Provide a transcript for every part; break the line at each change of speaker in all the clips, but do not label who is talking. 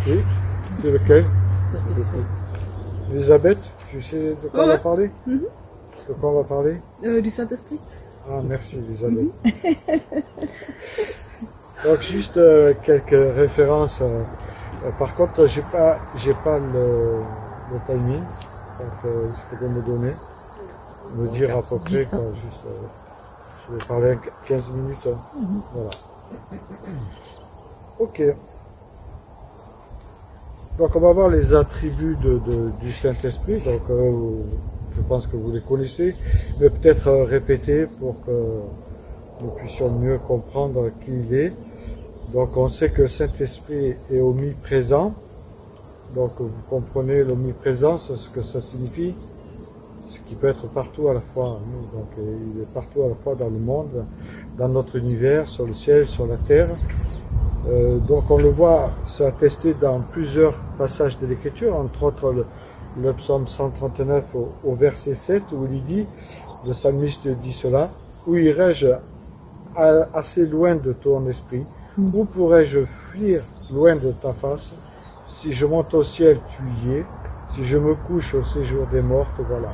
Oui, c'est lequel? Elisabeth, tu sais de quoi on va parler? De quoi on va parler?
Du Saint-Esprit.
Ah, merci Elisabeth. Donc juste quelques références. Par contre, j'ai pas le timing. Donc il faudrait me donner, me dire à peu près quoi. Juste, je vais parler 15 minutes. Voilà. Ok. Donc on va voir les attributs du Saint-Esprit. Donc je pense que vous les connaissez, mais peut-être répéter pour que nous puissions mieux comprendre qui il est. Donc on sait que le Saint-Esprit est omniprésent. Donc vous comprenez l'omniprésence, ce que ça signifie, ce qui peut être partout à la fois. Donc il est partout à la fois dans le monde, dans notre univers, sur le ciel, sur la terre. Donc on le voit s'attester dans plusieurs passages de l'Écriture, entre autres le psaume 139 au verset 7, où il dit, le psalmiste dit cela, où irai-je assez loin de ton esprit, où pourrais-je fuir loin de ta face? Si je monte au ciel, tu y es, si je me couche au séjour des morts, voilà.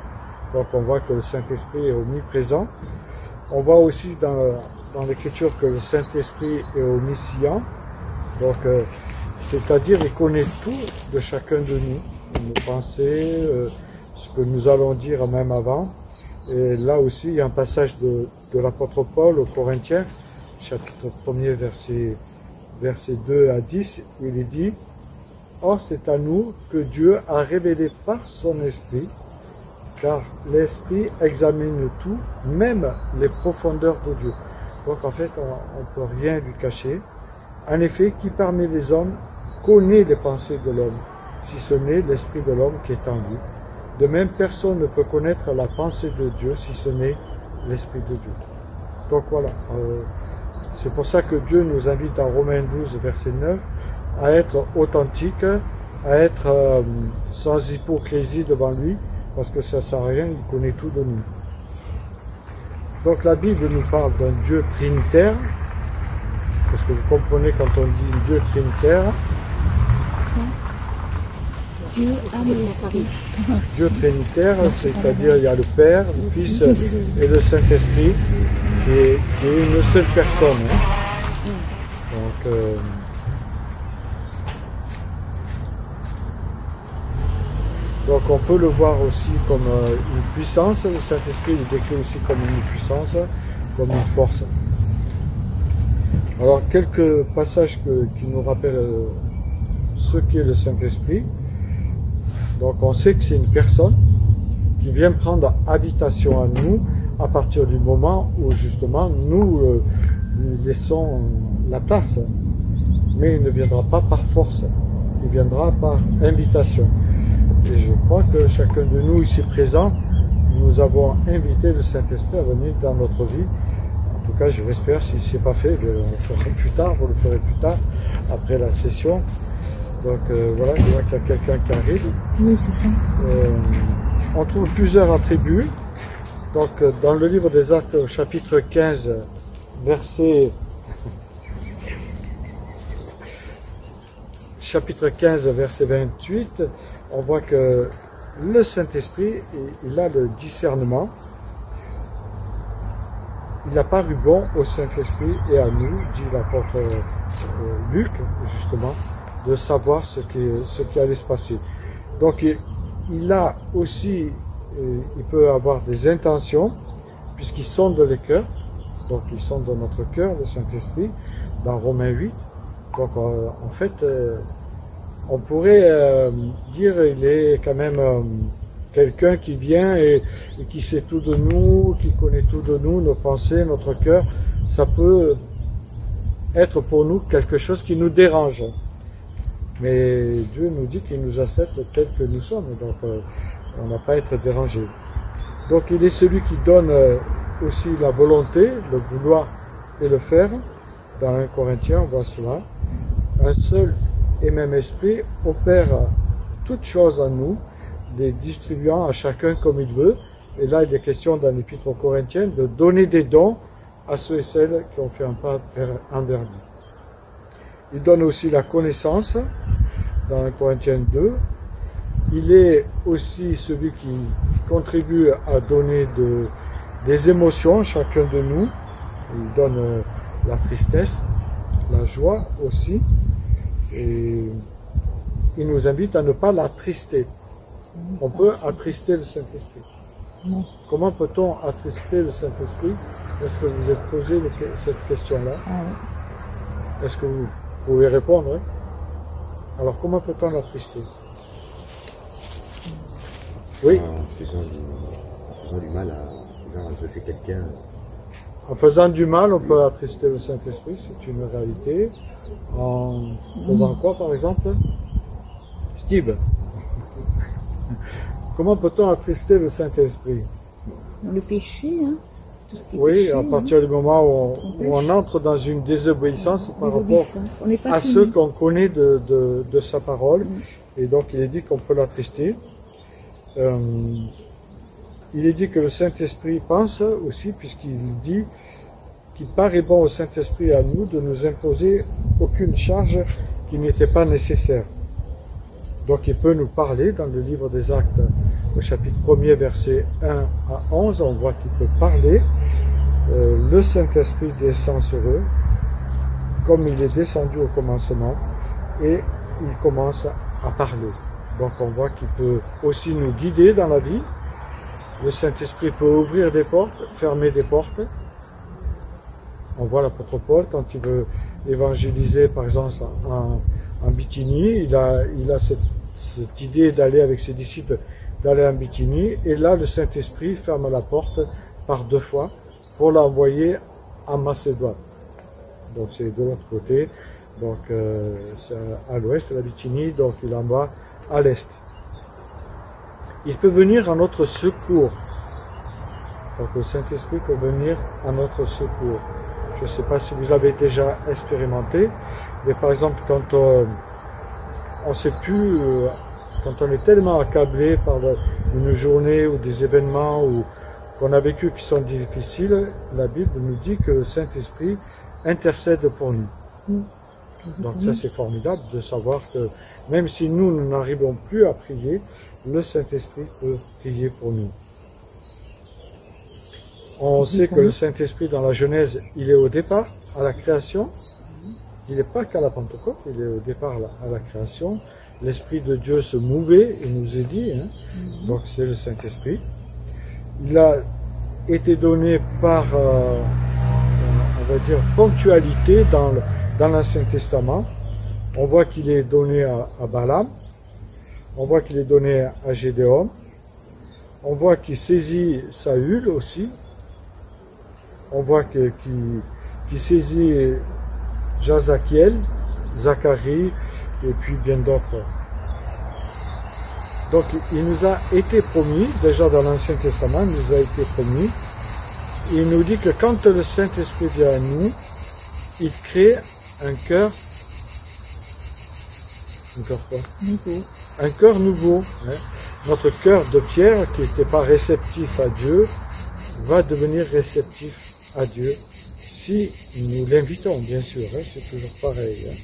Donc on voit que le Saint-Esprit est omniprésent. On voit aussi dans l'Écriture que le Saint-Esprit est omniscient. Donc, c'est-à-dire il connaît tout de chacun de nous, nos pensées, ce que nous allons dire même avant. Et là aussi, il y a un passage de l'apôtre Paul aux Corinthiens, chapitre 1er, verset 2 à 10, où il est dit « Or, c'est à nous que Dieu a révélé par son Esprit, car l'Esprit examine tout, même les profondeurs de Dieu. » Donc, en fait, on ne peut rien lui cacher. En effet, qui parmi les hommes connaît les pensées de l'homme, si ce n'est l'esprit de l'homme qui est en lui? De même, personne ne peut connaître la pensée de Dieu, si ce n'est l'esprit de Dieu. Donc voilà, c'est pour ça que Dieu nous invite en Romains 12, verset 9, à être authentique, à être sans hypocrisie devant lui, parce que ça ne sert à rien, il connaît tout de nous. Donc la Bible nous parle d'un Dieu trinitaire, parce que vous comprenez quand on dit Dieu trinitaire.
Dieu âme et esprit.
Dieu trinitaire, c'est-à-dire il y a le Père, le Fils et le Saint-Esprit, qui est une seule personne. Donc on peut le voir aussi comme une puissance. Le Saint-Esprit est décrit aussi comme une puissance, comme une force. Alors, quelques passages qui nous rappellent ce qu'est le Saint-Esprit. Donc, on sait que c'est une personne qui vient prendre habitation à nous à partir du moment où, justement, nous lui laissons la place. Mais il ne viendra pas par force, il viendra par invitation. Et je crois que chacun de nous ici présent, nous avons invité le Saint-Esprit à venir dans notre vie. En tout cas, je l'espère. Si ce n'est pas fait, on le fera plus tard, vous le ferez plus tard, après la session. Donc voilà, je vois qu'il y a quelqu'un qui arrive.
Oui, c'est ça.
On trouve plusieurs attributs. Donc dans le livre des Actes, au chapitre 15, chapitre 15, verset 28, on voit que le Saint-Esprit, il a le discernement. Il a paru bon au Saint-Esprit et à nous, dit l'apôtre Luc, justement, de savoir ce qui allait se passer. Donc, il a aussi, il peut avoir des intentions, puisqu'ils sonde les cœurs, donc ils sonde dans notre cœur, le Saint-Esprit, dans Romains 8. Donc, en fait, on pourrait dire qu'il est quand même quelqu'un qui vient et qui sait tout de nous, qui connaît tout de nous, nos pensées, notre cœur. Ça peut être pour nous quelque chose qui nous dérange. Mais Dieu nous dit qu'il nous accepte tels que nous sommes, donc on n'a pas à être dérangé. Donc il est celui qui donne aussi la volonté, le vouloir et le faire. Dans 1 Corinthiens, on voit cela. Un seul et même esprit opère toutes choses en nous, les distribuant à chacun comme il veut. Et là, il est question dans l'Épître aux Corinthiens de donner des dons à ceux et celles qui ont fait un pas envers lui. Il donne aussi la connaissance. dans 1 Corinthiens 2. Il est aussi celui qui contribue à donner des émotions à chacun de nous. Il donne la tristesse, la joie aussi. Et il nous invite à ne pas l'attrister. On peut attrister le Saint-Esprit. Comment peut-on attrister le Saint-Esprit? Est-ce que vous êtes posé cette question-là? Est-ce que vous pouvez répondre? Hein? Alors, comment peut-on l'attrister? Oui.
En faisant du mal à adresser quelqu'un.
En faisant du mal, on peut attrister le Saint-Esprit, c'est une réalité. En faisant quoi, par exemple? Steve. Comment peut-on attrister le Saint-Esprit?
Le péché, hein? Tout ce qui est
Oui,
péché,
à partir du moment où on entre dans une désobéissance par rapport à ce qu'on connaît de sa parole. Et donc, il est dit qu'on peut l'attrister. Il est dit que le Saint-Esprit pense aussi, puisqu'il dit qu'il paraît bon au Saint-Esprit à nous de nous imposer aucune charge qui n'était pas nécessaire. Donc il peut nous parler dans le livre des Actes, au chapitre 1er, versets 1 à 11, on voit qu'il peut parler. Le Saint-Esprit descend sur eux, comme il est descendu au commencement, et il commence à parler. Donc on voit qu'il peut aussi nous guider dans la vie. Le Saint-Esprit peut ouvrir des portes, fermer des portes. On voit l'apôtre Paul quand il veut évangéliser, par exemple, en Bithynie, il a cette idée d'aller avec ses disciples, d'aller en Bithynie, et là le Saint-Esprit ferme la porte par 2 fois pour l'envoyer en Macédoine. Donc c'est de l'autre côté, donc c'est à l'ouest, la Bithynie, donc il envoie à l'est. Il peut venir à notre secours. Donc le Saint-Esprit peut venir à notre secours. Je ne sais pas si vous avez déjà expérimenté, mais par exemple quand on ne sait plus, quand on est tellement accablé par une journée ou des événements qu'on a vécu qui sont difficiles, la Bible nous dit que le Saint-Esprit intercède pour nous. Donc ça c'est formidable de savoir que même si nous n'arrivons plus à prier, le Saint-Esprit peut prier pour nous. On sait que le Saint-Esprit dans la Genèse, il est au départ, à la création. Il n'est pas qu'à la Pentecôte, il est au départ à la création. L'Esprit de Dieu se mouvait, il nous est dit, hein. Donc c'est le Saint-Esprit. Il a été donné par, on va dire, ponctualité dans l'Ancien Testament. On voit qu'il est donné à Balaam, on voit qu'il est donné à Gédéon, on voit qu'il saisit Saül aussi, on voit qu'il saisit Jazakiel, Zacharie, et puis bien d'autres. Donc il nous a été promis, déjà dans l'Ancien Testament, il nous a été promis, il nous dit que quand le Saint-Esprit vient à nous, il crée un cœur,
nouveau.
Un cœur nouveau. Hein. Notre cœur de pierre, qui n'était pas réceptif à Dieu, va devenir réceptif à Dieu, si nous l'invitons, bien sûr, hein, c'est toujours pareil. Hein.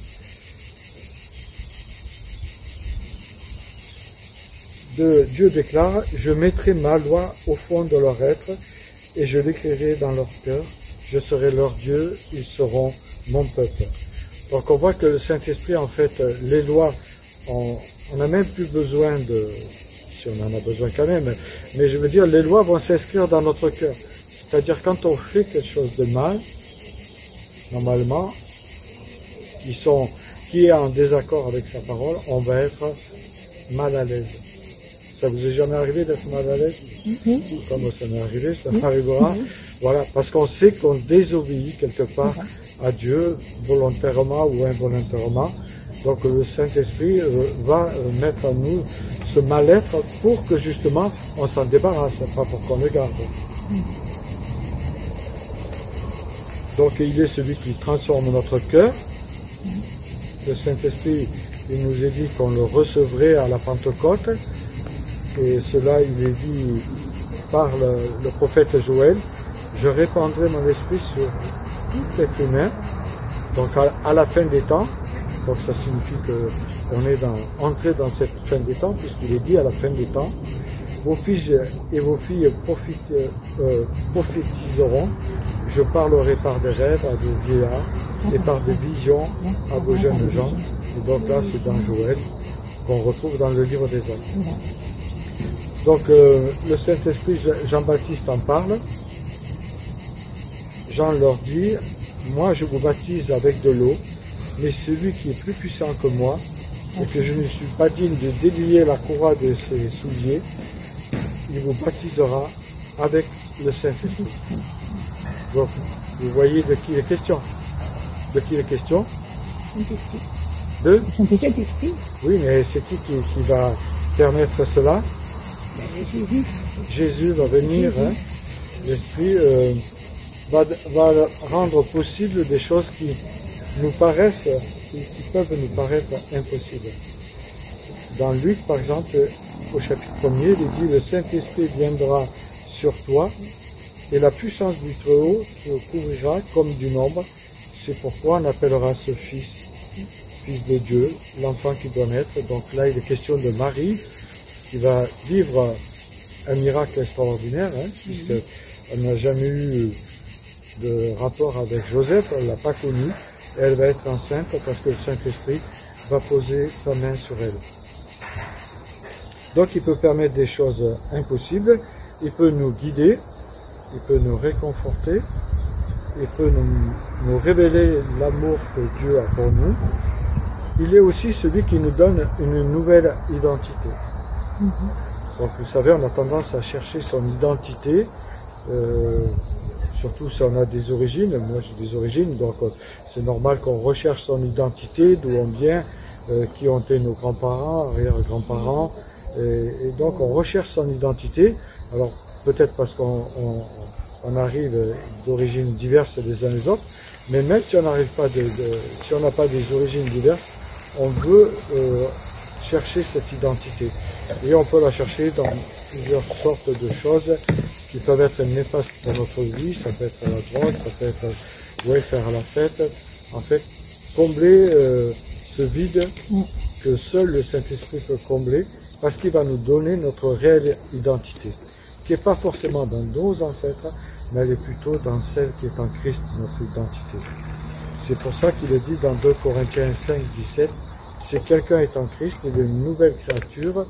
Dieu déclare, je mettrai ma loi au fond de leur être, et je l'écrirai dans leur cœur, je serai leur Dieu, ils seront mon peuple. Donc on voit que le Saint-Esprit, en fait, les lois, on n'a même plus besoin de, si on en a besoin quand même, mais je veux dire, les lois vont s'inscrire dans notre cœur. C'est-à-dire, quand on fait quelque chose de mal, normalement, qui est en désaccord avec sa parole, on va être mal à l'aise. Ça vous est jamais arrivé d'être mal à l'aise? Comme ça m'est arrivé, ça m'arrivera. Voilà, parce qu'on sait qu'on désobéit quelque part à Dieu, volontairement ou involontairement. Donc le Saint-Esprit va mettre en nous ce mal-être pour que justement on s'en débarrasse, pas pour qu'on le garde. Donc il est celui qui transforme notre cœur. Le Saint-Esprit, il nous est dit qu'on le recevrait à la Pentecôte. Et cela, il est dit par le prophète Joël, je répandrai mon esprit sur tout être humain. Donc à la fin des temps, Donc ça signifie qu'on est entré dans cette fin des temps, puisqu'il est dit à la fin des temps, vos fils et vos filles prophétiseront, je parlerai par des rêves à des vieillards et par des visions à vos jeunes gens. Et donc là, c'est dans Joël qu'on retrouve dans le livre des Actes. Donc le Saint-Esprit, Jean-Baptiste en parle. Jean leur dit, moi je vous baptise avec de l'eau, mais celui qui est plus puissant que moi, et que je ne suis pas digne de délier la courroie de ses souliers, il vous baptisera avec le Saint-Esprit. Donc, vous voyez de qui il est question. De qui il est question?
Saint-Esprit.
De
Saint-Esprit.
Oui, mais c'est qui va permettre cela?
Jésus.
Jésus va venir, hein. L'Esprit va rendre possible des choses qui nous paraissent, qui peuvent nous paraître impossibles. Dans Luc, par exemple, au chapitre 1er, il dit, le Saint-Esprit viendra sur toi, et la puissance du Très-Haut te couvrira comme d'une ombre. C'est pourquoi on appellera ce Fils de Dieu, l'enfant qui doit naître. Donc là, il est question de Marie, qui va vivre un miracle extraordinaire, hein, puisqu'elle n'a jamais eu de rapport avec Joseph, elle ne l'a pas connu, et elle va être enceinte parce que le Saint-Esprit va poser sa main sur elle. Donc il peut permettre des choses impossibles, il peut nous guider, il peut nous réconforter, il peut nous révéler l'amour que Dieu a pour nous. Il est aussi celui qui nous donne une nouvelle identité. Donc vous savez, on a tendance à chercher son identité, surtout si on a des origines. Moi j'ai des origines, donc c'est normal qu'on recherche son identité, d'où on vient, qui ont été nos grands-parents, arrière-grands-parents, et donc on recherche son identité. Alors peut-être parce qu'on arrive d'origines diverses les uns les autres, mais même si on n'arrive pas si on n'a pas des origines diverses, on veut chercher cette identité. Et on peut la chercher dans plusieurs sortes de choses qui peuvent être néfastes pour notre vie. Ça peut être la drogue, ça peut être faire la fête. En fait, combler ce vide que seul le Saint-Esprit peut combler, parce qu'il va nous donner notre réelle identité, qui n'est pas forcément dans nos ancêtres, mais elle est plutôt dans celle qui est en Christ, notre identité. C'est pour ça qu'il est dit dans 2 Corinthiens 5, 17, si quelqu'un est en Christ, il est une nouvelle créature,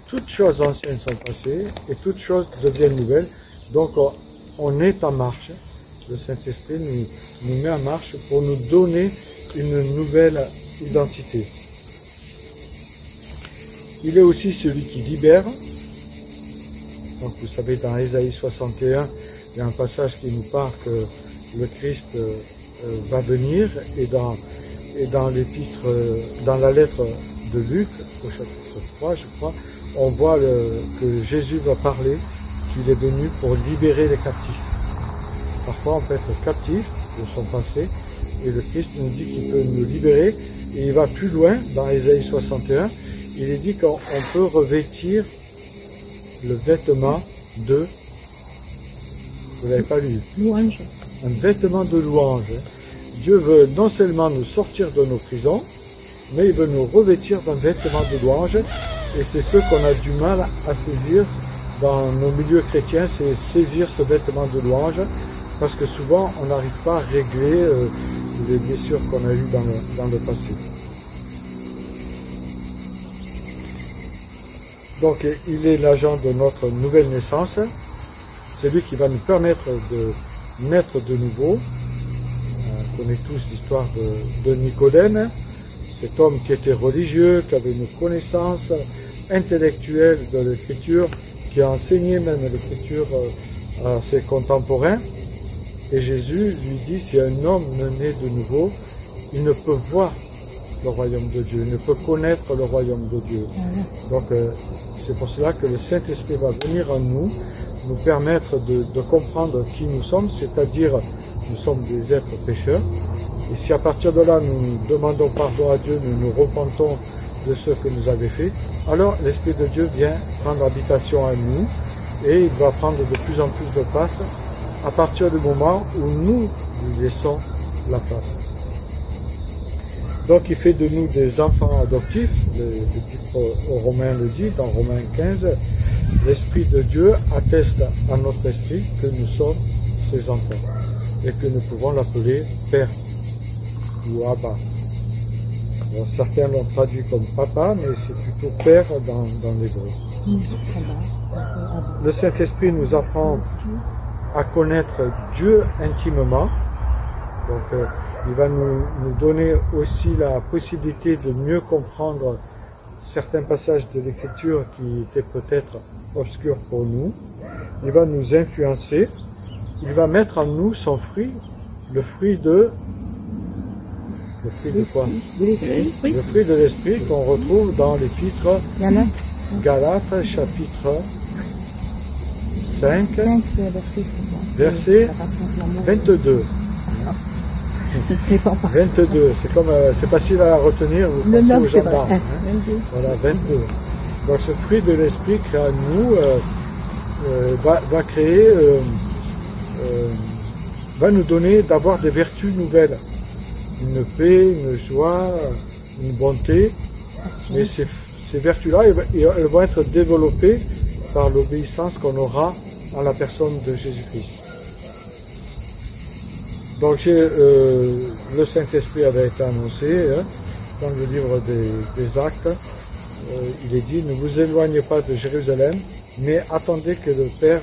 toutes choses anciennes sont passées, et toutes choses deviennent nouvelles. Donc on est en marche, le Saint-Esprit nous met en marche pour nous donner une nouvelle identité. Il est aussi celui qui libère. Donc vous savez, dans Ésaïe 61, il y a un passage qui nous parle que le Christ va venir, et dans l'épître, dans la lettre de Luc, au chapitre 3, je crois, on voit que Jésus va parler, qu'il est venu pour libérer les captifs. Parfois on peut être captif de son passé, et le Christ nous dit qu'il peut nous libérer, et il va plus loin, dans Ésaïe 61, il est dit qu'on peut revêtir le vêtement de, vous n'avez pas lu,
Louange.
Un vêtement de louange. Dieu veut non seulement nous sortir de nos prisons, mais il veut nous revêtir d'un vêtement de louange, et c'est ce qu'on a du mal à saisir dans nos milieux chrétiens, c'est saisir ce vêtement de louange, parce que souvent on n'arrive pas à régler les blessures qu'on a eues dans le passé. Donc il est l'agent de notre nouvelle naissance, c'est lui qui va nous permettre de naître de nouveau. On connaît tous l'histoire de Nicodème, cet homme qui était religieux, qui avait une connaissance intellectuelle de l'écriture, qui a enseigné même l'écriture à ses contemporains. Et Jésus lui dit, si un homme ne naît de nouveau, il ne peut voir le royaume de Dieu, il ne peut connaître le royaume de Dieu. Donc c'est pour cela que le Saint-Esprit va venir en nous, nous permettre de comprendre qui nous sommes, c'est-à-dire nous sommes des êtres pécheurs. Et si à partir de là nous demandons pardon à Dieu, nous nous repentons de ce que nous avons fait, alors l'Esprit de Dieu vient prendre habitation à nous, et il va prendre de plus en plus de place à partir du moment où nous lui laissons la place. Donc il fait de nous des enfants adoptifs, le Romain le dit, dans Romains 15, l'Esprit de Dieu atteste à notre esprit que nous sommes ses enfants et que nous pouvons l'appeler Père ou Abba. Alors, certains l'ont traduit comme papa, mais c'est plutôt Père dans l'hébreu. Le Saint-Esprit nous apprend à connaître Dieu intimement. Donc, il va nous donner aussi la possibilité de mieux comprendre certains passages de l'Écriture qui étaient peut-être obscurs pour nous. Il va nous influencer. Il va mettre en nous son fruit, le fruit de quoi? Le fruit de l'Esprit qu'on retrouve dans l'Épître Galates, chapitre 5, verset 22. 22, c'est facile à retenir, vous pensez aux gendarmes. Hein? Voilà, 22. Donc ce fruit de l'Esprit qui en nous va créer, va nous donner d'avoir des vertus nouvelles. Une paix, une joie, une bonté. Mais ces vertus-là, elles vont être développées par l'obéissance qu'on aura à la personne de Jésus-Christ. Donc le Saint-Esprit avait été annoncé dans le livre des Actes. Il est dit, ne vous éloignez pas de Jérusalem, mais attendez que le Père,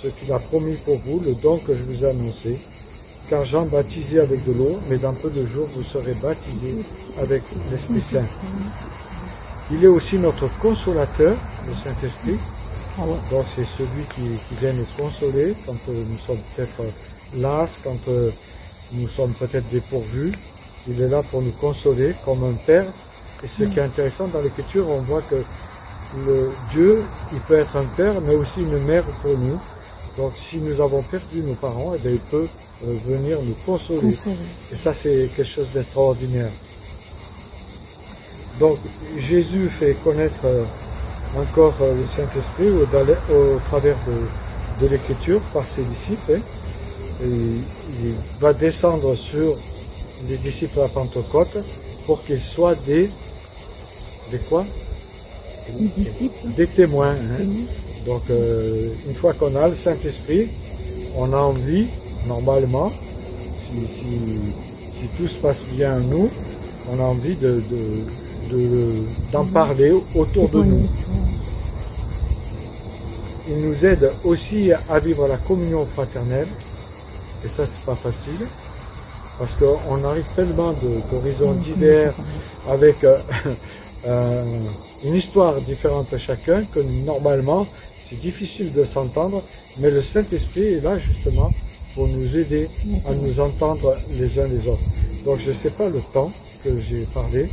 ce qu'il a promis pour vous, le don que je vous ai annoncé, car Jean baptisait avec de l'eau, mais dans peu de jours vous serez baptisés avec l'Esprit Saint. Il est aussi notre consolateur, le Saint-Esprit. Donc c'est celui qui vient nous consoler quand nous sommes peut-être las, quand nous sommes peut-être dépourvus. Il est là pour nous consoler comme un père. Et ce qui est intéressant dans l'Écriture, on voit que Dieu, il peut être un père, mais aussi une mère pour nous. Donc si nous avons perdu nos parents, eh bien, il peut venir nous consoler. Et ça, c'est quelque chose d'extraordinaire. Donc Jésus fait connaître encore le Saint-Esprit au travers de l'Écriture par ses disciples. Et il va descendre sur les disciples à Pentecôte pour qu'ils soient des quoi? Des témoins. Hein. Donc une fois qu'on a le Saint-Esprit, on a envie, normalement, si tout se passe bien à nous, on a envie d'en parler autour de nous. Il nous aide aussi à vivre la communion fraternelle, et ça c'est pas facile, parce qu'on arrive tellement d'horizons divers, avec une histoire différente à chacun, que normalement c'est difficile de s'entendre, mais le Saint-Esprit est là justement pour nous aider à nous entendre les uns les autres. Donc je ne sais pas le temps que j'ai parlé,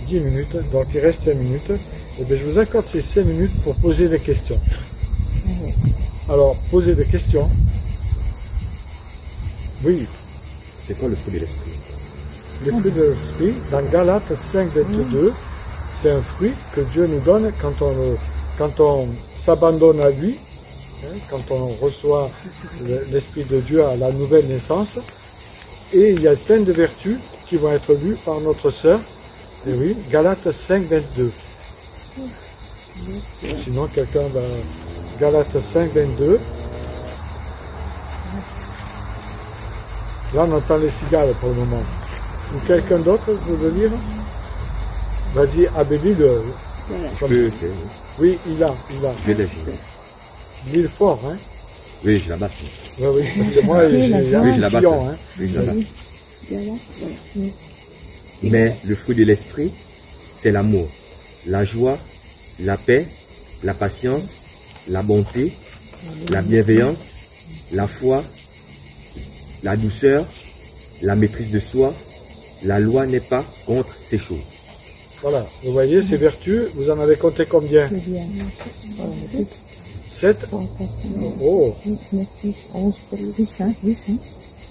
10 minutes, donc il reste 5 minutes. Et bien, je vous accorde ces 5 minutes pour poser des questions. Alors, poser des questions. Oui.
C'est quoi le fruit de l'esprit?
Le fruit de l'esprit, dans Galates 5, 22, c'est un fruit que Dieu nous donne quand on s'abandonne à lui, hein, quand on reçoit l'Esprit de Dieu à la nouvelle naissance. Et il y a plein de vertus qui vont être lues par notre sœur. Et oui, Galates 5, 22. Sinon, quelqu'un va... Galates 5, 22. Là, on entend les cigales pour le moment. Ou quelqu'un d'autre veut le lire? Vas-y, Abélie-le. Oui, il a.
Je l'ai.
Il est fort, hein?
Oui, je la basse.
Oui, oui, parce que moi, j'ai
Oui, je la basse.
hein.
Oui, je la basse. Mais le fruit de l'esprit, c'est l'amour, la joie, la paix, la patience, la bonté, la bienveillance, la foi, la douceur, la maîtrise de soi. La loi n'est pas contre ces choses.
Voilà, vous voyez, ces vertus, vous en avez compté combien? 7. Oh.
9, 10, 11, 10,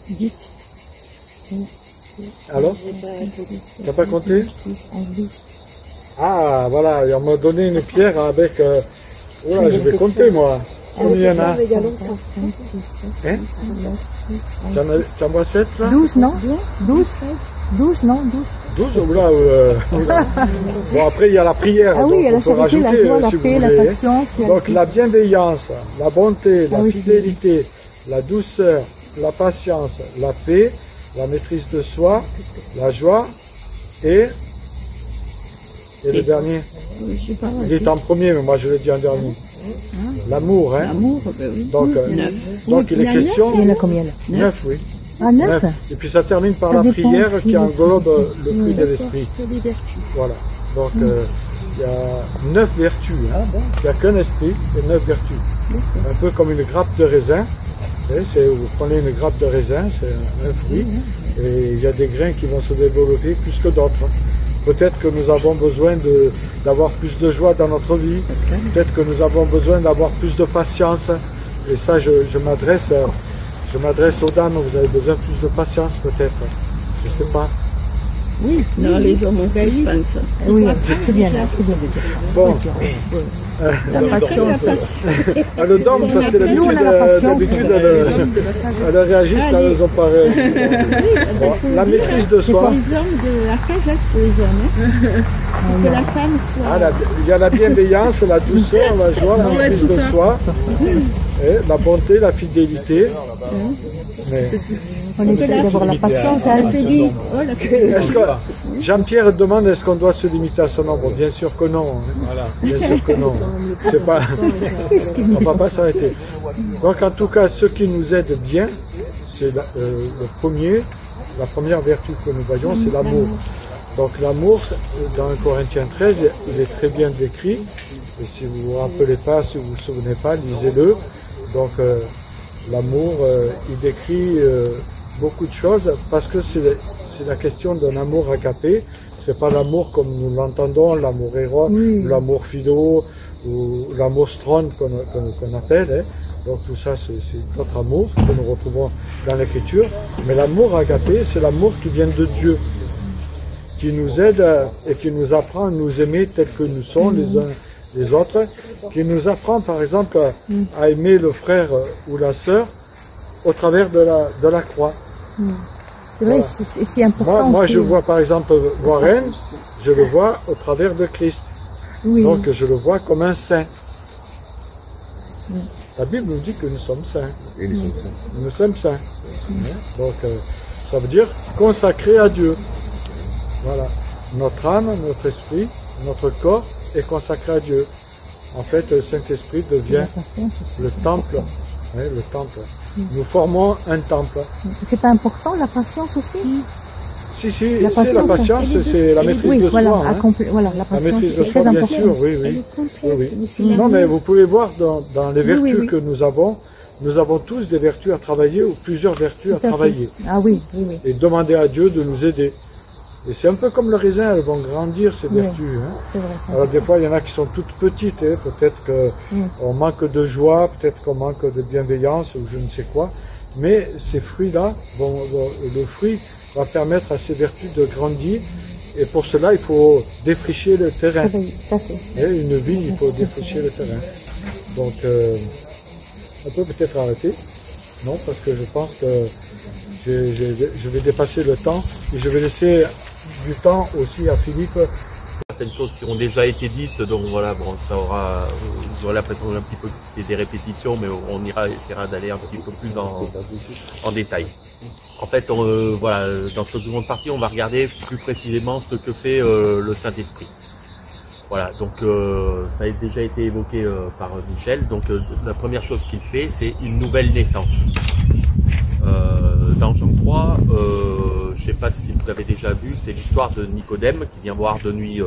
10.
Alors? T'as pas compté? Ah, voilà, on m'a donné une pierre avec... Oh là, je vais compter, moi. Combien il y en a?
Il y a longtemps.
Hein? Tu en vois 7 là?
12, non? 12? 12, non? 12.
12 oula, oula. Bon, après il y a la prière,
Ah
donc
oui, il y a
on
la
peut
charité,
rajouter
la joie, la
si vous
paix, la
voulez.
patience. il y a
Donc
le-
la bienveillance, la bonté, la
Ah oui,
fidélité, la douceur, la patience, la paix, la maîtrise de soi, la joie et le dernier.
Je sais pas.
Il est en premier, mais moi je l'ai dit en dernier. L'amour, hein.
L'amour, oui.
Donc, donc il est question.
Il y en a combien là?
9, oui.
Ah, 9?
9. Et puis ça termine par
Ça
la
dépend
prière
aussi
qui
des
englobe
fruits.
le fruit de l'esprit.
Les vertus.
Voilà. Donc il y a 9 vertus. Hein. Il n'y a qu'un esprit et 9 vertus. Un peu comme une grappe de raisin. Vous prenez une grappe de raisin, c'est un fruit, et il y a des grains qui vont se développer plus que d'autres. Peut-être que nous avons besoin d'avoir plus de joie dans notre vie. Peut-être que nous avons besoin d'avoir plus de patience. Et ça, je m'adresse aux dames. Vous avez besoin de plus de patience, peut-être. Je ne sais pas.
Oui, non, les hommes aussi, je pense.
Oui, c'est bien là, c'est bien de dire ça.
Bon.
La patience.
Le dôme, parce que
Nous, on a la patience.
d'habitude, elles réagissent, là, elles n'ont pas réagi. Bon, la maîtrise de soi.
Les hommes, de la sagesse pour les hommes. Hein. Que la femme soit...
Ah, il y a la bienveillance, la douceur, la joie, la maîtrise de soi, et la bonté, la fidélité. Mais
On essaie d'avoir la patience, elle te dit.
est-ce que Jean-Pierre demande est-ce qu'on doit se limiter à son nombre? Bien sûr que non. Voilà. Bien sûr que non. C'est pas. On ne va pas s'arrêter. Donc en tout cas, ce qui nous aide bien, c'est la première vertu que nous voyons, c'est l'amour. Donc l'amour, dans 1 Corinthiens 13, il est très bien décrit. Et si vous ne vous rappelez pas, si vous ne vous souvenez pas, lisez-le. Donc l'amour, il décrit beaucoup de choses parce que c'est la question d'un amour agapé. C'est pas l'amour comme nous l'entendons, l'amour héros, l'amour philo ou l'amour strone qu'on appelle. Hein. Donc tout ça, c'est notre amour que nous retrouvons dans l'Écriture. Mais l'amour agapé, c'est l'amour qui vient de Dieu, qui nous aide et qui nous apprend à nous aimer tels que nous sommes les uns les autres, qui nous apprend par exemple à aimer le frère ou la sœur au travers de la croix.
C'est vrai,
Voilà.
c'est important.
Moi
aussi.
je vois par exemple Warren, je le vois au travers de Christ.
Oui.
Donc je le vois comme un saint. La Bible nous dit que nous sommes saints.
Et nous sommes saints.
Nous sommes saints. Donc ça veut dire consacré à Dieu. Voilà. Notre âme, notre esprit, notre corps est consacré à Dieu. En fait, le Saint-Esprit devient le temple. Hein, le temple. Nous formons un temple.
C'est pas important la patience aussi?
Si,
La
c'est la patience, c'est la maîtrise
Oui,
de
voilà,
soi. Hein.
voilà, la
La
patience,
maîtrise de
c'est
soi,
très
bien
important.
sûr, oui. Non, mais vous pouvez voir dans les vertus que nous avons tous des vertus à travailler ou plusieurs vertus à
Tout à fait.
travailler.
Ah oui.
Et demander à Dieu de nous aider. Et c'est un peu comme le raisin, elles vont grandir ces
Oui.
vertus. Hein.
C'est vrai. c'est
Alors des fois, il y en a qui sont toutes petites. Hein. Peut-être qu'on manque de joie, peut-être qu'on manque de bienveillance ou je ne sais quoi. Mais ces fruits-là, le fruit va permettre à ces vertus de grandir. Et pour cela, il faut défricher le terrain.
Tout à fait.
Et une vie, il faut défricher le terrain. Donc, on peut peut-être arrêter. Non, parce que je pense que je vais dépasser le temps. Et je vais laisser du temps aussi à Philippe.
Certaines choses qui ont déjà été dites, donc voilà, bon, ça aura, vous aurez l'impression un petit peu que c'est des répétitions, mais on essaiera d'aller un petit peu plus en détail. En fait, voilà, dans cette seconde partie, on va regarder plus précisément ce que fait le Saint-Esprit. Voilà, donc ça a déjà été évoqué par Michel. Donc la première chose qu'il fait, c'est une nouvelle naissance. Dans Jean 3, je ne sais pas si vous avez déjà vu, c'est l'histoire de Nicodème qui vient voir de nuit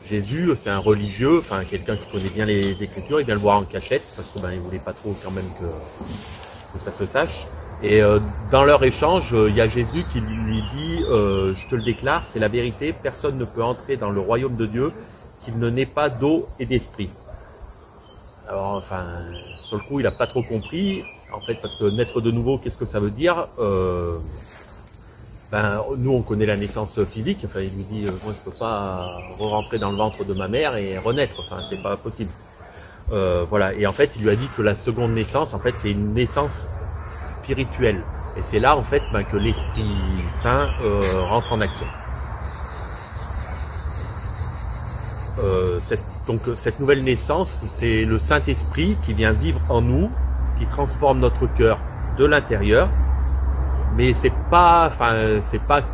Jésus. C'est un religieux, enfin quelqu'un qui connaît bien les Écritures. Il vient le voir en cachette parce que il voulait pas trop quand même que ça se sache. Et dans leur échange, il y a Jésus qui lui dit je te le déclare, c'est la vérité, personne ne peut entrer dans le royaume de Dieu s'il ne naît pas d'eau et d'esprit. Alors, enfin, sur le coup, il n'a pas trop compris, en fait, parce que naître de nouveau, qu'est-ce que ça veut dire? Nous, on connaît la naissance physique. Enfin, il lui dit, moi, je peux pas rentrer dans le ventre de ma mère et renaître. Enfin, c'est pas possible.
Voilà. Et en fait, il lui a dit que la seconde naissance, en fait, c'est une naissance spirituelle. Et c'est là, en fait, que l'Esprit Saint rentre en action. Cette nouvelle naissance, c'est le Saint-Esprit qui vient vivre en nous, qui transforme notre cœur de l'intérieur. Mais c'est pas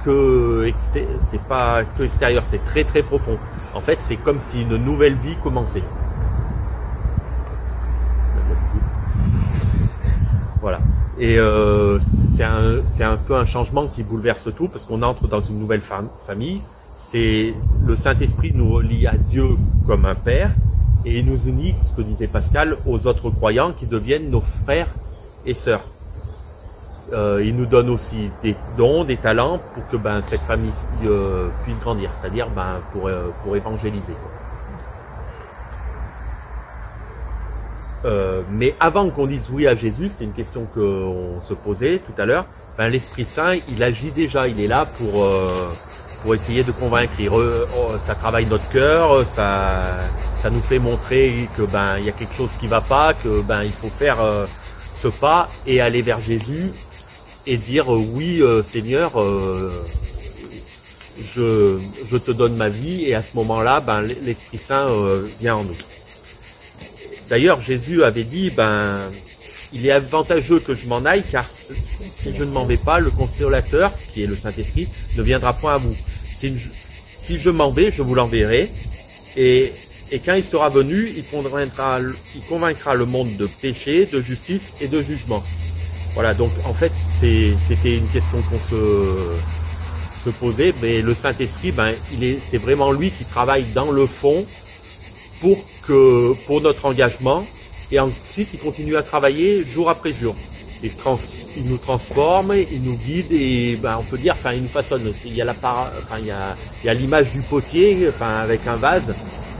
que extérieur, c'est très très profond. En fait, c'est comme si une nouvelle vie commençait. Voilà. Et c'est un peu un changement qui bouleverse tout, parce qu'on entre dans une nouvelle famille. C'est le Saint-Esprit nous relie à Dieu comme un père, et il nous unit, ce que disait Pascal, aux autres croyants qui deviennent nos frères et sœurs. Il nous donne aussi des dons, des talents pour que cette famille puisse grandir, c'est-à-dire pour évangéliser. Mais avant qu'on dise oui à Jésus, c'était une question qu'on se posait tout à l'heure, l'Esprit Saint, il agit déjà, il est là pour essayer de convaincre. Ça travaille notre cœur, ça nous fait montrer que il y a quelque chose qui va pas, que il faut faire ce pas et aller vers Jésus et dire oui Seigneur, je te donne ma vie, et à ce moment-là, l'Esprit Saint vient en nous. D'ailleurs, Jésus avait dit, il est avantageux que je m'en aille, car si je ne m'en vais pas, le consolateur, qui est le Saint-Esprit, ne viendra point à vous. Si je m'en vais, je vous l'enverrai, et quand il sera venu, il convaincra le monde de péché, de justice et de jugement. Voilà, donc en fait, c'était une question qu'on se posait, mais le Saint-Esprit, c'est vraiment lui qui travaille dans le fond pour notre engagement, et ensuite il continue à travailler jour après jour. Il nous transforme, il nous guide, et on peut dire, il nous façonne. Il y a l'image du potier, avec un vase,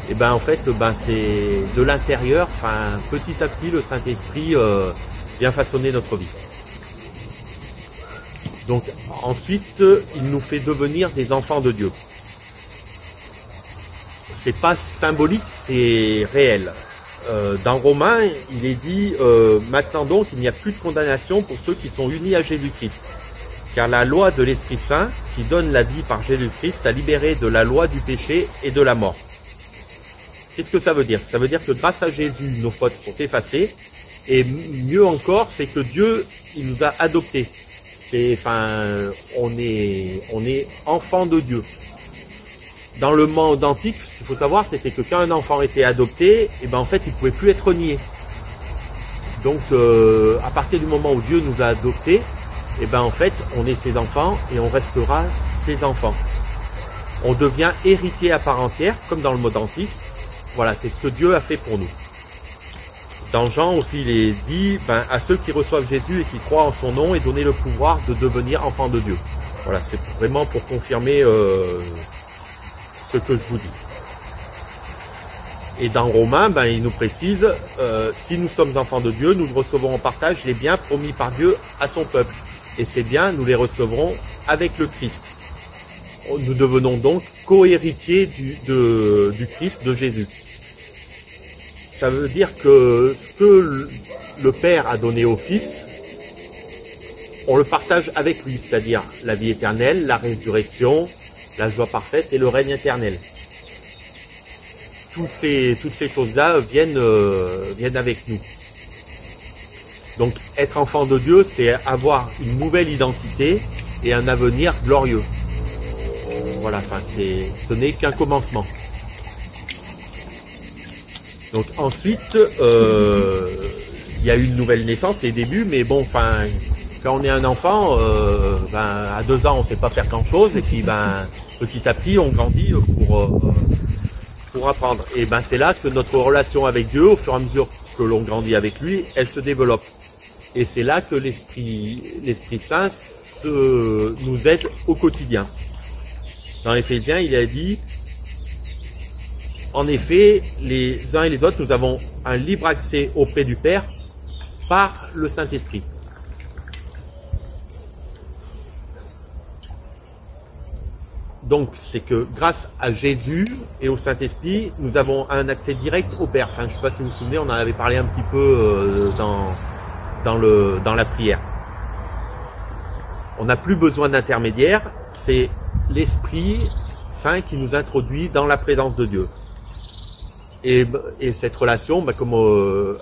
et en fait, c'est de l'intérieur, petit à petit, le Saint-Esprit vient façonner notre vie. Donc ensuite, il nous fait devenir des enfants de Dieu. C'est pas symbolique, c'est réel. Dans Romains, il est dit maintenant donc il n'y a plus de condamnation pour ceux qui sont unis à Jésus-Christ. Car la loi de l'Esprit Saint, qui donne la vie par Jésus-Christ, a libéré de la loi du péché et de la mort. Qu'est-ce que ça veut dire? Ça veut dire que grâce à Jésus, nos fautes sont effacées. Et mieux encore, c'est que Dieu, il nous a adoptés. On est enfants de Dieu. Dans le monde antique, ce qu'il faut savoir, c'était que quand un enfant était adopté, en fait, il ne pouvait plus être nié. Donc, à partir du moment où Dieu nous a adoptés, en fait, on est ses enfants et on restera ses enfants. On devient héritier à part entière, comme dans le monde antique. Voilà, c'est ce que Dieu a fait pour nous. Dans Jean aussi, il est dit, à ceux qui reçoivent Jésus et qui croient en son nom, est donné le pouvoir de devenir enfants de Dieu. Voilà, c'est vraiment pour confirmer ce que je vous dis. Et dans Romains, il nous précise, si nous sommes enfants de Dieu, nous recevons en partage les biens promis par Dieu à son peuple. Et ces biens, nous les recevrons avec le Christ. Nous devenons donc co-héritiers du Christ, de Jésus. Ça veut dire que ce que le Père a donné au Fils, on le partage avec lui, c'est-à-dire la vie éternelle, la résurrection, la joie parfaite et le règne éternel. Toutes ces choses-là viennent avec nous. Donc, être enfant de Dieu, c'est avoir une nouvelle identité et un avenir glorieux. Voilà, ce n'est qu'un commencement. Donc ensuite, il y a eu une nouvelle naissance, c'est le début, mais bon, quand on est un enfant, à 2 ans, on ne sait pas faire grand-chose, et puis petit à petit, on grandit pour apprendre. Et c'est là que notre relation avec Dieu, au fur et à mesure que l'on grandit avec lui, elle se développe. Et c'est là que l'Esprit Saint nous aide au quotidien. Dans Éphésiens, il a dit, en effet, les uns et les autres, nous avons un libre accès auprès du Père par le Saint-Esprit. Donc, c'est que grâce à Jésus et au Saint-Esprit, nous avons un accès direct au Père. Enfin, je ne sais pas si vous vous souvenez, on en avait parlé un petit peu dans la prière. On n'a plus besoin d'intermédiaire, c'est l'Esprit Saint qui nous introduit dans la présence de Dieu. Et cette relation, comme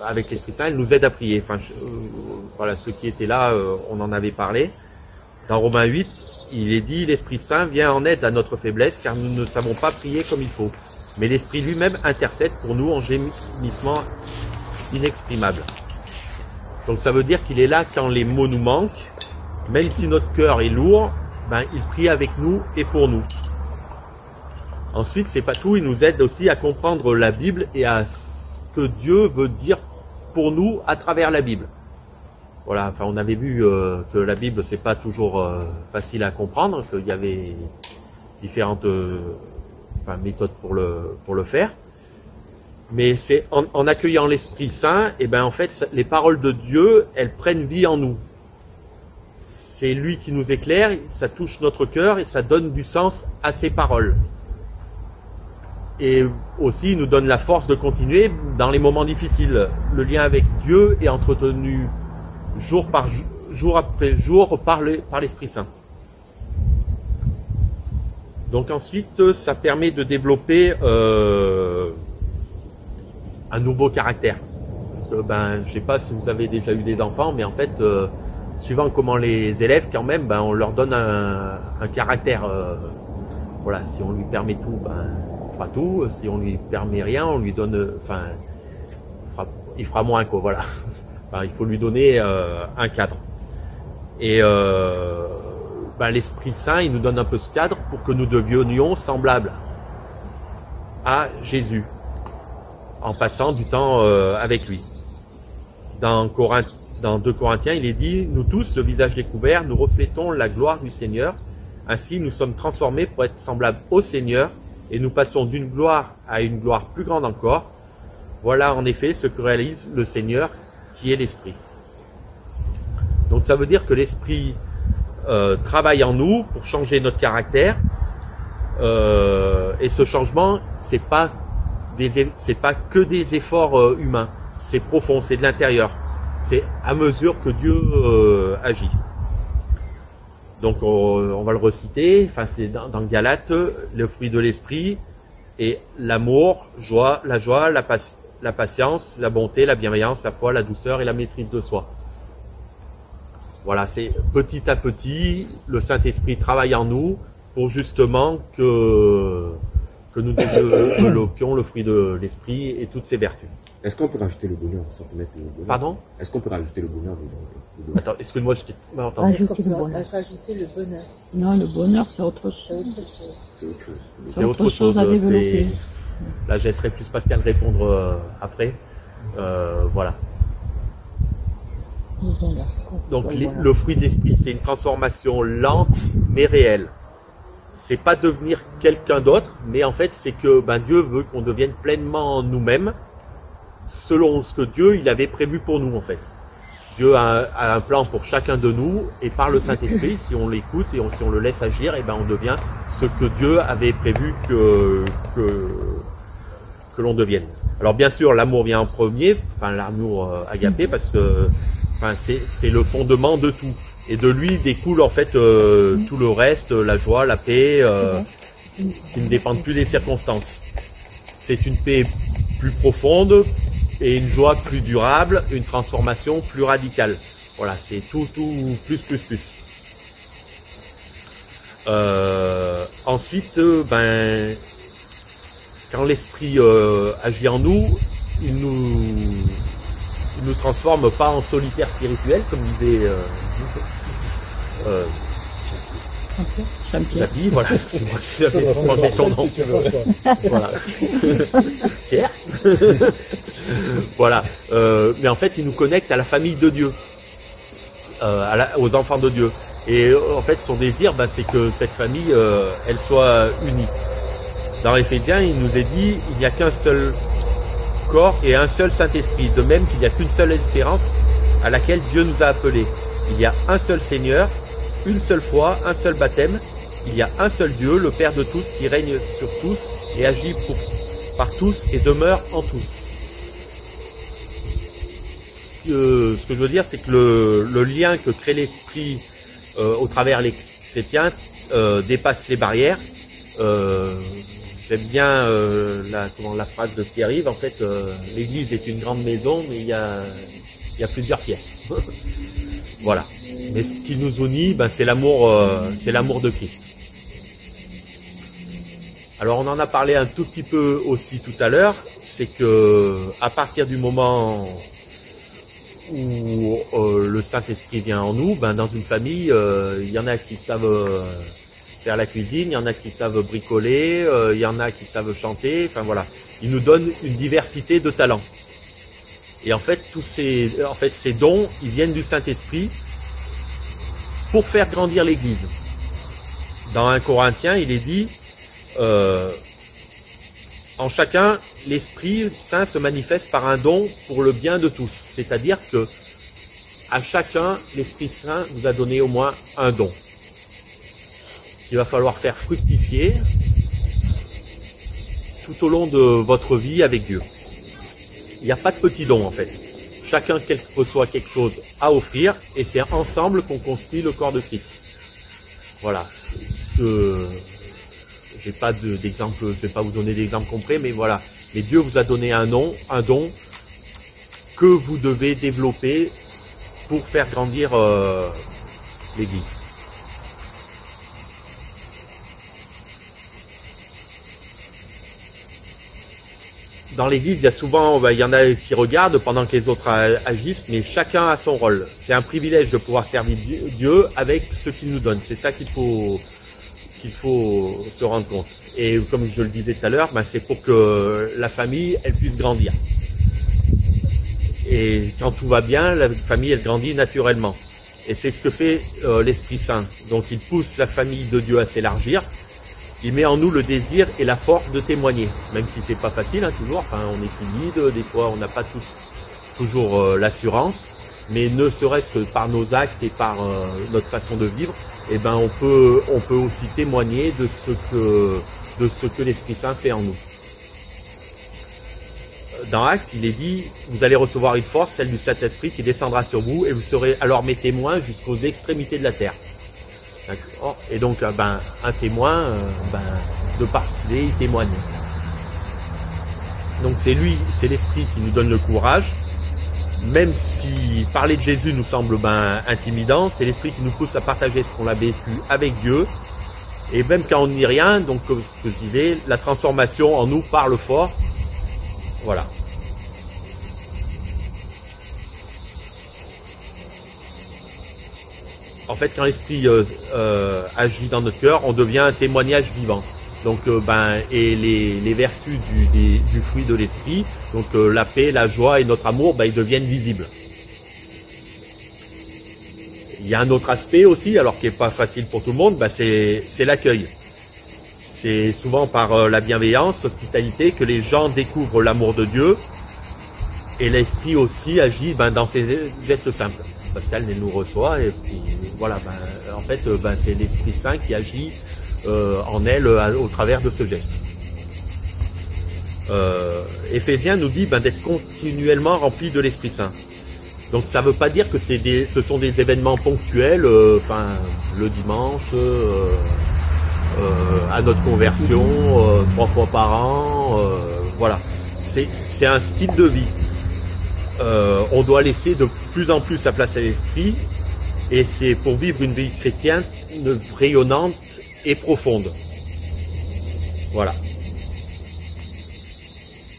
avec l'Esprit Saint, elle nous aide à prier. Enfin, voilà, ceux qui étaient là, on en avait parlé. Dans Romains 8, il est dit, l'Esprit Saint vient en aide à notre faiblesse, car nous ne savons pas prier comme il faut. Mais l'Esprit lui-même intercède pour nous en gémissement inexprimable. Donc ça veut dire qu'il est là quand les mots nous manquent, même si notre cœur est lourd, il prie avec nous et pour nous. Ensuite, c'est pas tout, il nous aide aussi à comprendre la Bible et à ce que Dieu veut dire pour nous à travers la Bible. Voilà, enfin on avait vu que la Bible c'est pas toujours facile à comprendre, qu'il y avait différentes méthodes pour le faire. Mais c'est en accueillant l'Esprit Saint, et en fait les paroles de Dieu, elles prennent vie en nous. C'est lui qui nous éclaire, ça touche notre cœur et ça donne du sens à ses paroles. Et aussi, il nous donne la force de continuer dans les moments difficiles. Le lien avec Dieu est entretenu jour après jour par l'Esprit Saint. Donc ensuite, ça permet de développer un nouveau caractère. Parce que je sais pas si vous avez déjà eu des enfants, mais en fait, suivant comment les élèves, quand même, on leur donne un caractère. Voilà, si on lui permet tout, fera tout, si on lui permet rien, on lui donne, il fera moins quoi, voilà. Il faut lui donner un cadre. Et l'Esprit Saint, il nous donne un peu ce cadre pour que nous devenions semblables à Jésus, en passant du temps avec lui. Dans 2 Corinthiens, il est dit, nous tous, le visage découvert, nous reflétons la gloire du Seigneur. Ainsi, nous sommes transformés pour être semblables au Seigneur, et nous passons d'une gloire à une gloire plus grande encore. Voilà en effet ce que réalise le Seigneur, qui est l'Esprit. Donc ça veut dire que l'Esprit travaille en nous pour changer notre caractère, et ce changement, c'est pas que des efforts humains, c'est profond, c'est de l'intérieur, c'est à mesure que Dieu agit. Donc on va le reciter, c'est dans Galates, le fruit de l'esprit est l'amour, la joie, la patience, la bonté, la bienveillance, la foi, la douceur et la maîtrise de soi. Voilà, c'est petit à petit, le Saint-Esprit travaille en nous pour justement que nous développions le fruit de l'esprit et toutes ses vertus.
Est-ce qu'on peut rajouter le bonheur sans mettre le bonheur?
Pardon?
Est-ce qu'on peut rajouter le bonheur dedans?
Attends, excuse-moi, je t'ai pas entendu.
Rajouter le bonheur.
Rajouter le bonheur.
Non, le bonheur, c'est autre chose.
C'est autre chose
à développer.
Là, je laisserai plus Pascal répondre après. Voilà. Donc, le fruit de l'esprit, c'est une transformation lente mais réelle. C'est pas devenir quelqu'un d'autre, mais en fait, c'est que Dieu veut qu'on devienne pleinement nous-mêmes, selon ce que Dieu il avait prévu pour nous en fait. Dieu a un plan pour chacun de nous, et par le Saint-Esprit, si on l'écoute et si on le laisse agir, on devient ce que Dieu avait prévu que l'on devienne. Alors bien sûr, l'amour vient en premier, l'amour agapé, parce que c'est le fondement de tout. Et de lui découle en fait tout le reste, la joie, la paix, qui ne dépendent plus des circonstances. C'est une paix plus profonde et une joie plus durable, une transformation plus radicale. Voilà, c'est tout, plus. Ensuite, quand l'esprit agit en nous, il nous transforme pas en solitaire spirituel, comme disait Javi, voilà, excuse-moi, j'avais demandé ton nom. Voilà. Pierre. Voilà. Mais en fait, il nous connecte à la famille de Dieu, aux enfants de Dieu. Et en fait, son désir, c'est que cette famille, elle soit unie. Dans Éphésiens, il nous est dit, il n'y a qu'un seul corps et un seul Saint-Esprit, de même qu'il n'y a qu'une seule espérance à laquelle Dieu nous a appelés. Il y a un seul Seigneur, une seule foi, un seul baptême, il y a un seul Dieu, le Père de tous, qui règne sur tous et agit par tous et demeure en tous. Ce que je veux dire, c'est que le lien que crée l'Esprit au travers les chrétiens dépasse les barrières. J'aime bien la phrase de Pierre-Yves. En fait, l'Église est une grande maison, mais il y a plusieurs pièces. Voilà. Mais ce qui nous unit, ben, c'est l'amour de Christ. Alors, on en a parlé un tout petit peu aussi tout à l'heure. C'est que à partir du moment où le Saint-Esprit vient en nous, ben, dans une famille, il y en a qui savent faire la cuisine, il y en a qui savent bricoler, il y en a qui savent chanter, enfin voilà. Il nous donne une diversité de talents. Et en fait, ces dons, ils viennent du Saint-Esprit pour faire grandir l'Église. Dans 1 Corinthiens, il est dit, en chacun, l'Esprit Saint se manifeste par un don pour le bien de tous. C'est-à-dire que à chacun, l'Esprit Saint vous a donné au moins un don qu'il va falloir faire fructifier tout au long de votre vie avec Dieu. Il n'y a pas de petits dons en fait. Chacun reçoit quelque chose à offrir et c'est ensemble qu'on construit le corps de Christ. Voilà. J'ai pas d'exemple, je vais pas vous donner d'exemple concret, mais voilà. Mais Dieu vous a donné un don que vous devez développer pour faire grandir l'Église. Dans l'Église, il y a souvent, il y en a qui regardent pendant que les autres agissent, mais chacun a son rôle. C'est un privilège de pouvoir servir Dieu avec ce qu'il nous donne. C'est ça qu'il faut se rendre compte. Et comme je le disais tout à l'heure, ben c'est pour que la famille, elle puisse grandir. Et quand tout va bien, la famille, elle grandit naturellement. Et c'est ce que fait l'Esprit Saint. Donc il pousse la famille de Dieu à s'élargir. Il met en nous le désir et la force de témoigner, même si c'est pas facile, hein, toujours. Enfin, on est timide, des fois on n'a pas toujours l'assurance, mais ne serait-ce que par nos actes et par notre façon de vivre, eh ben on peut aussi témoigner de ce que l'Esprit Saint fait en nous. Dans Actes, il est dit, vous allez recevoir une force, celle du Saint-Esprit, qui descendra sur vous, et vous serez alors mes témoins jusqu'aux extrémités de la terre. Et donc, un témoin, de par ce qu'il est, il témoigne. Donc c'est l'Esprit qui nous donne le courage. Même si parler de Jésus nous semble intimidant, c'est l'Esprit qui nous pousse à partager ce qu'on a vécu avec Dieu. Et même quand on n'y dit rien, donc comme ce que je disais, la transformation en nous parle fort. Voilà. En fait, quand l'Esprit agit dans notre cœur, on devient un témoignage vivant. Donc, et les vertus du fruit de l'Esprit, donc la paix, la joie et notre amour, ils deviennent visibles. Il y a un autre aspect aussi, alors qui n'est pas facile pour tout le monde, c'est l'accueil. C'est souvent par la bienveillance, l'hospitalité, que les gens découvrent l'amour de Dieu. Et l'Esprit aussi agit dans ces gestes simples. Pascal nous reçoit et puis voilà, en fait c'est l'Esprit Saint qui agit en elle au travers de ce geste. Éphésiens nous dit d'être continuellement rempli de l'Esprit Saint. Donc ça ne veut pas dire que ce sont des événements ponctuels, le dimanche, à notre conversion, 3 fois par an, voilà. C'est un style de vie. On doit laisser de plus en plus sa place à l'Esprit, et c'est pour vivre une vie chrétienne rayonnante et profonde. Voilà.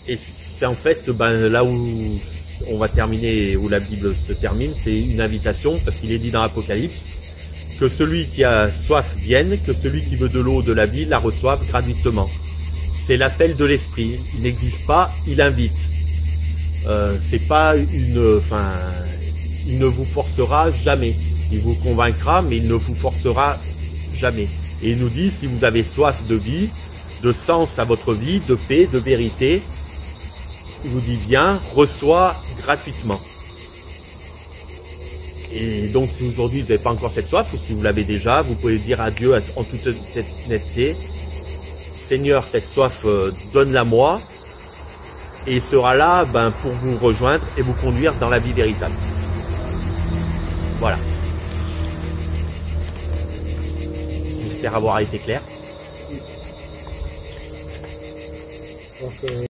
Et c'est en fait là où on va terminer, où la Bible se termine, c'est une invitation, parce qu'il est dit dans l'Apocalypse que celui qui a soif vienne, que celui qui veut de l'eau de la vie la reçoive gratuitement. C'est l'appel de l'Esprit. Il n'exige pas, il invite. C'est pas il ne vous forcera jamais. Il vous convaincra, mais il ne vous forcera jamais. Et il nous dit, si vous avez soif de vie, de sens à votre vie, de paix, de vérité, il vous dit, viens, reçois gratuitement. Et donc si aujourd'hui vous n'avez pas encore cette soif, ou si vous l'avez déjà, vous pouvez dire à Dieu en toute cette netteté, Seigneur, cette soif, donne-la moi, et il sera là pour vous rejoindre et vous conduire dans la vie véritable. Voilà. J'espère avoir été clair.
Donc,